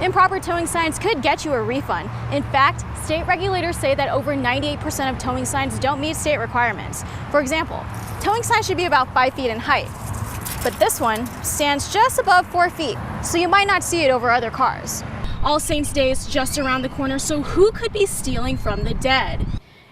Improper towing signs could get you a refund. In fact, state regulators say that over 98% of towing signs don't meet state requirements. For example, towing signs should be about 5 feet in height, but this one stands just above 4 feet, so you might not see it over other cars. All Saints' Day is just around the corner, so who could be stealing from the dead?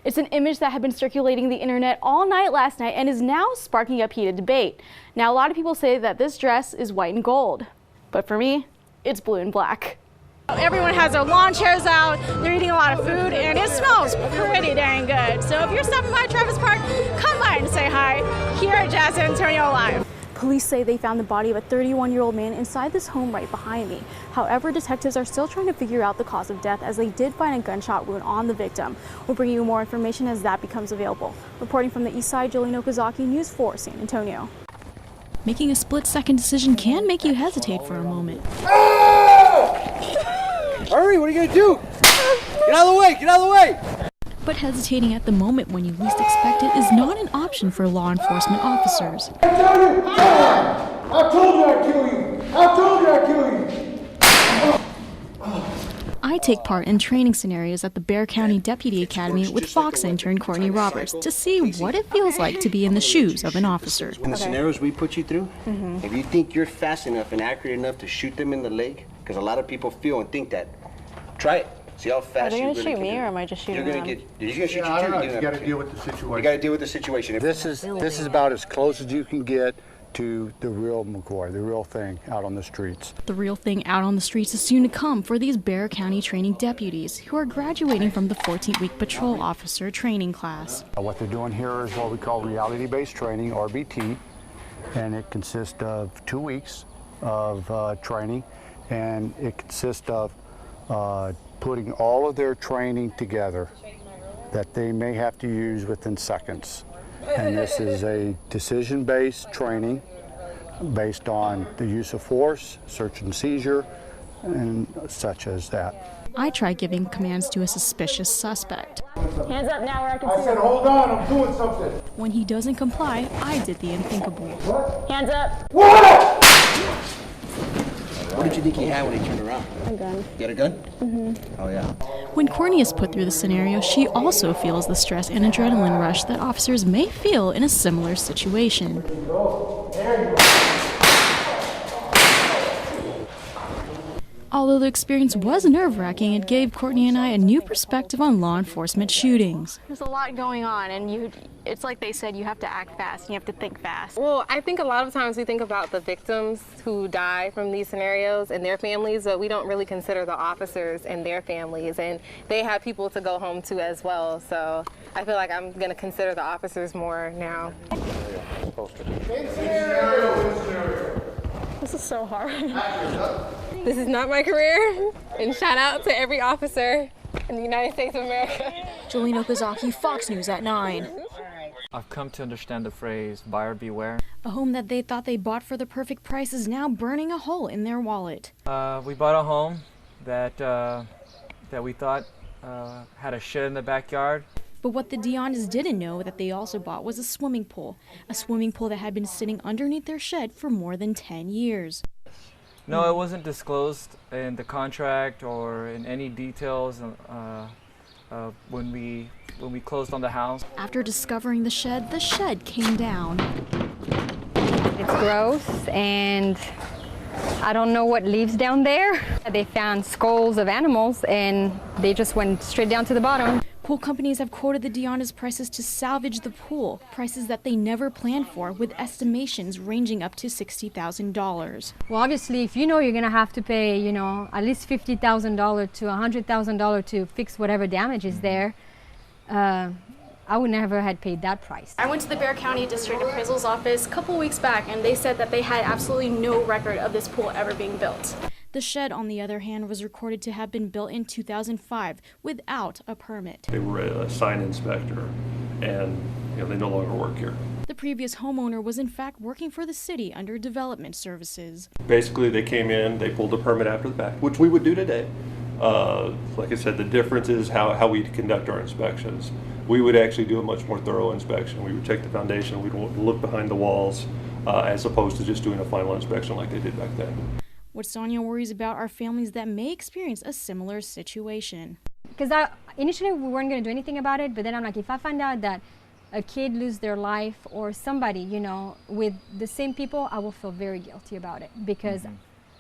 It's an image that had been circulating the internet all night last night and is now sparking up heated debate. Now, a lot of people say that this dress is white and gold, but for me, it's blue and black. Everyone has their lawn chairs out, they're eating a lot of food, and it smells pretty dang good. So if you're stopping by Travis Park, come by and say hi here at Jazz San Antonio Live. Police say they found the body of a 31-year-old man inside this home right behind me. However, detectives are still trying to figure out the cause of death as they did find a gunshot wound on the victim. We'll bring you more information as that becomes available. Reporting from the east side, Jolina Okazaki, News 4 San Antonio. Making a split-second decision can make you hesitate for a moment. Hurry, what are you going to do? Get out of the way, get out of the way! But hesitating at the moment when you least expect it is not an option for law enforcement officers. I told you I'd kill you! I told you I'd kill you! I take part in training scenarios at the Bexar County Deputy Academy with Fox intern Courtney Roberts to see what it feels like to be in the shoes of an officer. In the scenarios we put you through, if you think you're fast enough and accurate enough to shoot them in the leg, because a lot of people feel and think that, try it. See how fast you really going to shoot me, or am I just shooting You're going to get. You're going to shoot I you don't know, too. you got to deal with the situation. You got to deal with the situation. This is about as close as you can get to the real McCoy, the real thing out on the streets. The real thing out on the streets is soon to come for these Bexar County training deputies who are graduating from the 14-week patrol officer training class. What they're doing here is what we call reality-based training, RBT, and it consists of 2 weeks of training, and it consists of putting all of their training together that they may have to use within seconds. And this is a decision-based training based on the use of force, search and seizure, and such as that. I try giving commands to a suspicious suspect. Hands up now where I can see. I said, hold on, I'm doing something. When he doesn't comply, I did the unthinkable. Hands up. What? What did you think he had when he turned around? A gun. You got a gun? Mm-hmm. Oh, yeah. When Courtney is put through the scenario, she also feels the stress and adrenaline rush that officers may feel in a similar situation. Although the experience was nerve-wracking, it gave Courtney and I a new perspective on law enforcement shootings. There's a lot going on, and it's like they said, you have to act fast, and you have to think fast. Well, I think a lot of times we think about the victims who die from these scenarios and their families, but we don't really consider the officers and their families, and they have people to go home to as well. So I feel like I'm going to consider the officers more now. This is so hard. This is not my career, and shout out to every officer in the United States of America. Jolina Okazaki, Fox News at 9. I've come to understand the phrase, buyer beware. A home that they thought they bought for the perfect price is now burning a hole in their wallet. We bought a home that we thought had a shed in the backyard. But what the Diondas didn't know that they also bought was a swimming pool that had been sitting underneath their shed for more than 10 years. No, it wasn't disclosed in the contract or in any details when we closed on the house. After discovering the shed came down. It's gross, and I don't know what lives down there. They found skulls of animals, and they just went straight down to the bottom. Pool companies have quoted the Diondas prices to salvage the pool, prices that they never planned for, with estimations ranging up to $60,000. Well, obviously, if you know you're going to have to pay, at least $50,000 to $100,000 to fix whatever damage is there, I would never have paid that price. I went to the Bexar County District Appraisal's office a couple weeks back, and they said that they had absolutely no record of this pool ever being built. The shed, on the other hand, was recorded to have been built in 2005 without a permit. They were a sign inspector, and they no longer work here. The previous homeowner was in fact working for the city under development services. Basically, they came in, they pulled a permit after the fact, which we would do today. Like I said, the difference is how we conduct our inspections. We would actually do a much more thorough inspection. We would check the foundation, we'd look behind the walls, as opposed to just doing a final inspection like they did back then. What Sonia worries about are families that may experience a similar situation. Because initially we weren't going to do anything about it, but then I'm like, if I find out that a kid lose their life or somebody, you know, with the same people, I will feel very guilty about it because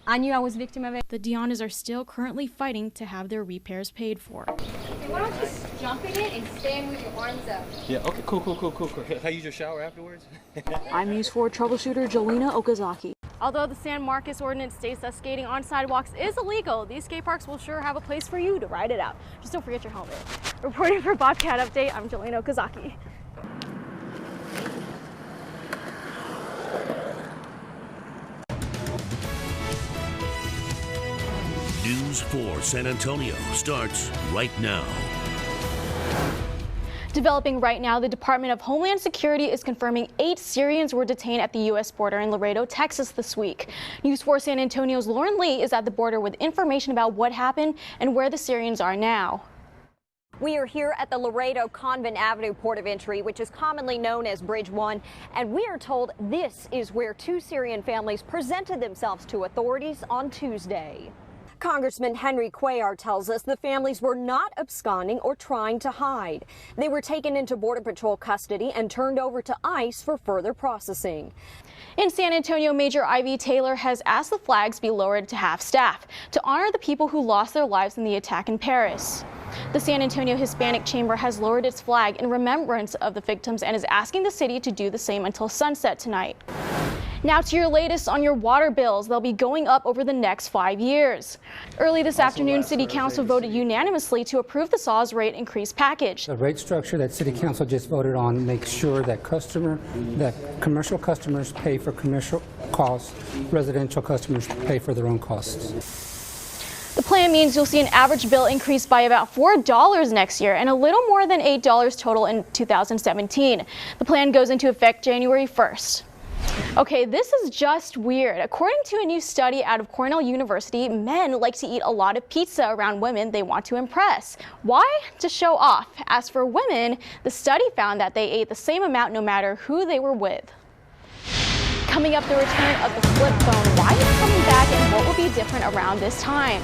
I knew I was a victim of it. The Deonas are still currently fighting to have their repairs paid for. Hey, why don't you jump in it and stand with your arms up? Yeah, okay, cool. Can I use your shower afterwards? I'm News 4 troubleshooter Jolina Okazaki. Although the San Marcos ordinance states that skating on sidewalks is illegal, these skate parks will sure have a place for you to ride it out. Just don't forget your helmet. Reporting for Bobcat Update, I'm Jolina Okazaki. News 4 San Antonio starts right now. Developing right now, the Department of Homeland Security is confirming 8 Syrians were detained at the U.S. border in Laredo, Texas this week. News 4 San Antonio's Lauren Lee is at the border with information about what happened and where the Syrians are now. We are here at the Laredo Convent Avenue port of entry, which is commonly known as Bridge 1, and we are told this is where 2 Syrian families presented themselves to authorities on Tuesday. Congressman Henry Cuellar tells us the families were not absconding or trying to hide. They were taken into Border Patrol custody and turned over to ICE for further processing. In San Antonio, Major Ivy Taylor has asked the flags be lowered to half staff to honor the people who lost their lives in the attack in Paris. The San Antonio Hispanic Chamber has lowered its flag in remembrance of the victims and is asking the city to do the same until sunset tonight. Now to your latest on your water bills. They'll be going up over the next 5 years. Early this afternoon, City Council voted unanimously to approve the SAWS rate increase package. The rate structure that City Council just voted on makes sure that commercial customers pay for commercial costs, residential customers pay for their own costs. The plan means you'll see an average bill increase by about $4 next year and a little more than $8 total in 2017. The plan goes into effect January 1st. Okay, this is just weird. According to a new study out of Cornell University, men like to eat a lot of pizza around women they want to impress. Why? To show off. As for women, the study found that they ate the same amount no matter who they were with. Coming up, the return of the flip phone. Why is it coming back and what will be different around this time?